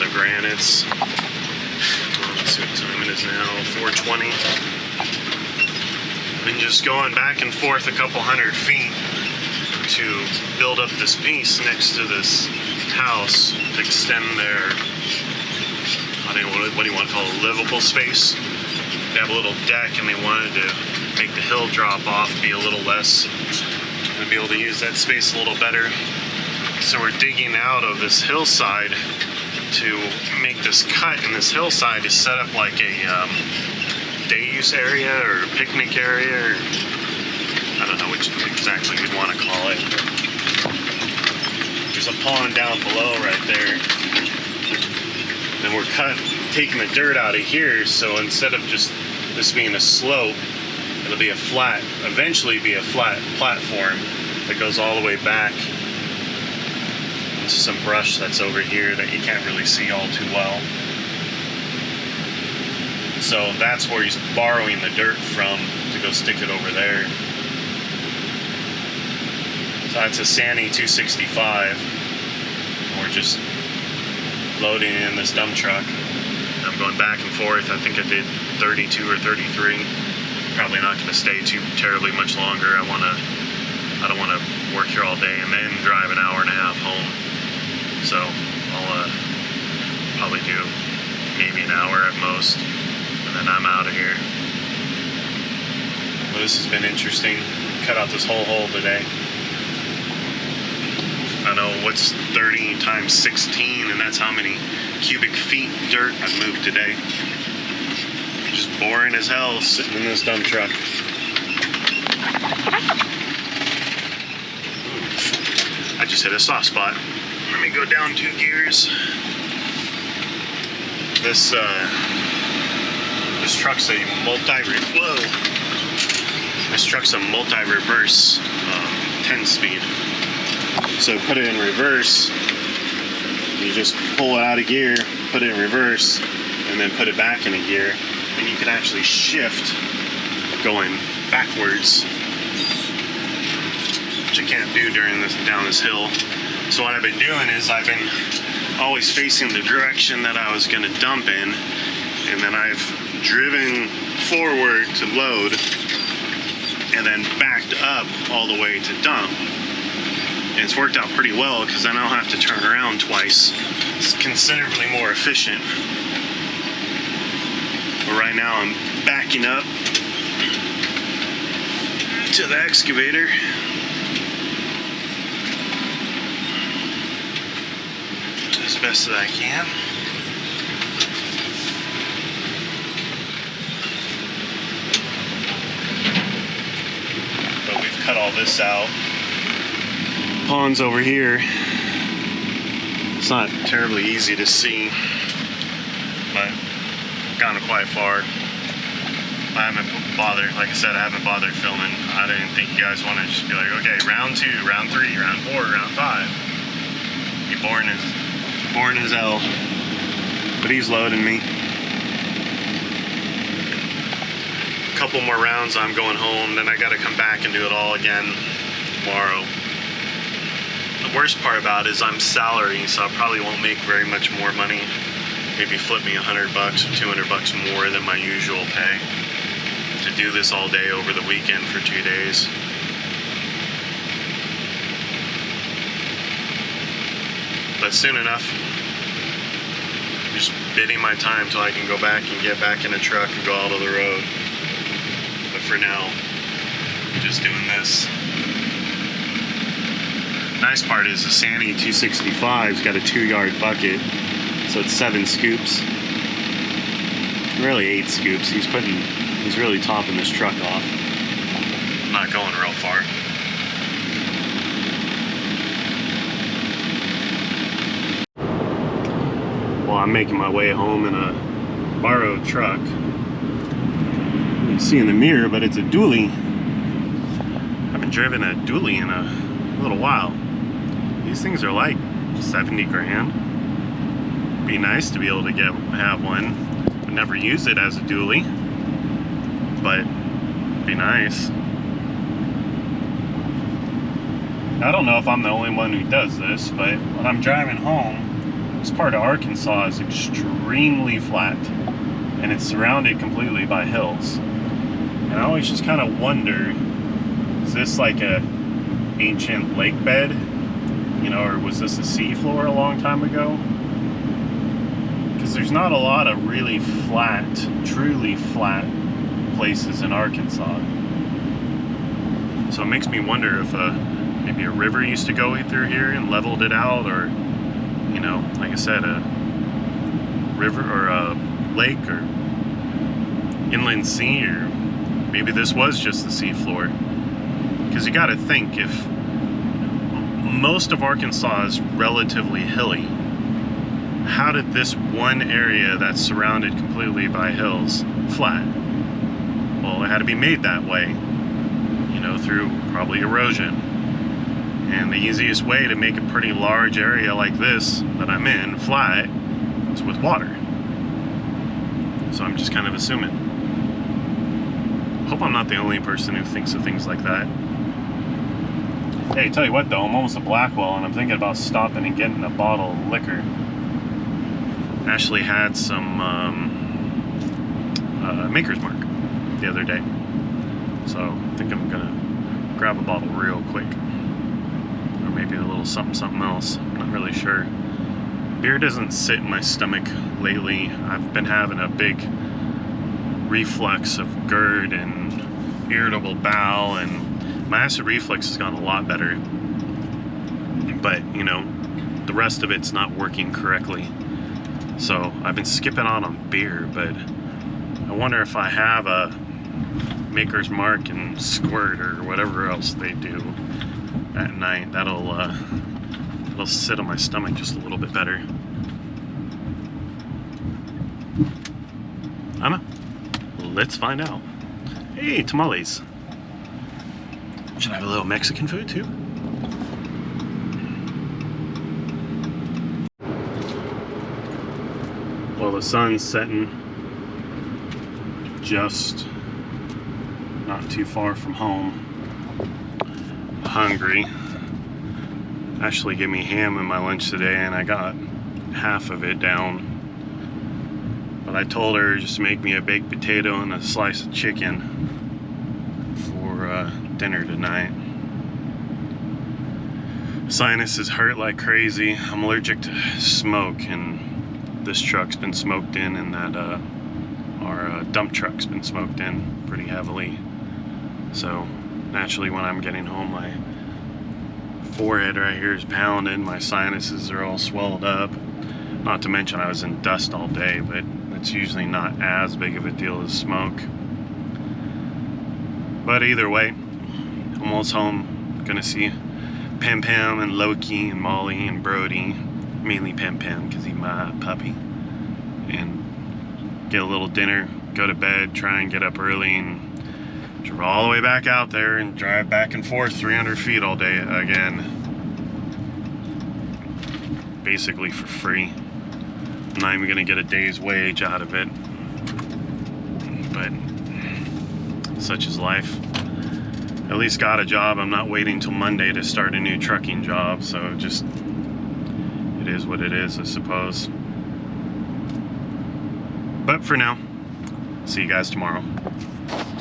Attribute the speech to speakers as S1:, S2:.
S1: the granites. Let's see what time it is now, 4:20. Been just going back and forth a couple hundred feet to build up this piece next to this house to extend their, I don't know, what do you want to call it, livable space. They have a little deck and they wanted to make the hill drop off, be a little less, and be able to use that space a little better. So we're digging out of this hillside to make this cut in this hillside to set up like a day use area or a picnic area, or I don't know which exactly you'd want to call it. There's a pond down below right there. And we're taking the dirt out of here, so instead of just this being a slope, it'll be a flat, eventually be a flat platform that goes all the way back. There's some brush that's over here that you can't really see all too well. So that's where he's borrowing the dirt from to go stick it over there. So that's a Sani 265. We're just loading in this dump truck. I'm going back and forth. I think I did 32 or 33. Probably not going to stay too terribly much longer. I don't want to work here all day and then drive an hour and a half home. So I'll probably do maybe an hour at most, and then I'm out of here. Well, this has been interesting. Cut out this whole hole today. I know what's 30 times 16, and that's how many cubic feet dirt I've moved today. Just boring as hell sitting in this dump truck. Ooh, I just hit a soft spot. Let me go down 2 gears. This truck's a This truck's a multi-reverse 10-speed. So put it in reverse. You just pull it out of gear, put it in reverse, and then put it back in a gear, and you can actually shift going backwards, which I can't do down this hill. So what I've been doing is I've been always facing the direction that I was going to dump in, and then I've driven forward to load and then backed up all the way to dump. And it's worked out pretty well because I don't have to turn around twice. It's considerably more efficient. But right now I'm backing up to the excavator. As best as I can. But we've cut all this out. Pond's over here. It's not terribly easy to see, but I've gone quite far. I haven't bothered, like I said, I haven't bothered filming. I didn't think you guys want to just be like, okay, round 2, round 3, round 4, round 5. Be boring as hell. But he's loading me. A couple more rounds, I'm going home. Then I got to come back and do it all again tomorrow. The worst part about it is I'm salary, so I probably won't make very much more money. Maybe flip me $100 or $200 more than my usual pay to do this all day over the weekend for 2 days. But soon enough, just bidding my time till I can go back and get back in a truck and go out of the road. But for now, I'm just doing this. Nice part is the Sani 265's got a 2-yard bucket, so it's 7 scoops. Really 8 scoops. He's really topping this truck off. Not going real far. Well, I'm making my way home in a borrowed truck. You can see in the mirror, but it's a dually. I haven't driven a dually in a little while. These things are like 70 grand. Be nice to be able to have one. I've never used it as a dually, but be nice. I don't know if I'm the only one who does this, but when I'm driving home, this part of Arkansas is extremely flat, and it's surrounded completely by hills. And I always just kind of wonder, is this like a ancient lake bed, you know, or was this a seafloor a long time ago? Because there's not a lot of really flat, truly flat places in Arkansas. So it makes me wonder if maybe a river used to go through here and leveled it out, or, you know, like I said, a river or a lake or inland sea, or maybe this was just the seafloor. Because you got to think, if most of Arkansas is relatively hilly, how did this one area that's surrounded completely by hills flat? Well, it had to be made that way, you know, through probably erosion. And the easiest way to make a pretty large area like this that I'm in flat is with water. So I'm just kind of assuming. Hope I'm not the only person who thinks of things like that. Hey, tell you what though, I'm almost at Blackwell and I'm thinking about stopping and getting a bottle of liquor. Actually had some Maker's Mark the other day. So I think I'm gonna grab a bottle real quick. Or maybe a little something else, I'm not really sure. Beer doesn't sit in my stomach lately. I've been having a big reflux of GERD and irritable bowel, and my acid reflux has gotten a lot better, but you know, the rest of it's not working correctly. So I've been skipping out on beer, but I wonder if I have a Maker's Mark and Squirt or whatever else they do at night, it'll sit on my stomach just a little bit better. I don't know. Let's find out. Hey, tamales. Should I have a little Mexican food too? Well, the sun's setting just not too far from home. Hungry. Ashley gave me ham in my lunch today and I got half of it down. But I told her just to make me a baked potato and a slice of chicken for dinner tonight. Sinuses hurt like crazy. I'm allergic to smoke, and this truck's been smoked in, and that our dump truck's been smoked in pretty heavily. So naturally when I'm getting home, my forehead right here is pounding, my sinuses are all swelled up. Not to mention I was in dust all day, but it's usually not as big of a deal as smoke. But either way, almost home. Gonna see Pam Pam and Loki and Molly and Brody. Mainly Pam Pam because he's my puppy. And get a little dinner, go to bed, try and get up early and drive all the way back out there and drive back and forth 300 feet all day again. Basically for free. I'm not even gonna get a day's wage out of it. But such is life. At least got a job. I'm not waiting till Monday to start a new trucking job, so just it is what it is, I suppose. But for now, see you guys tomorrow.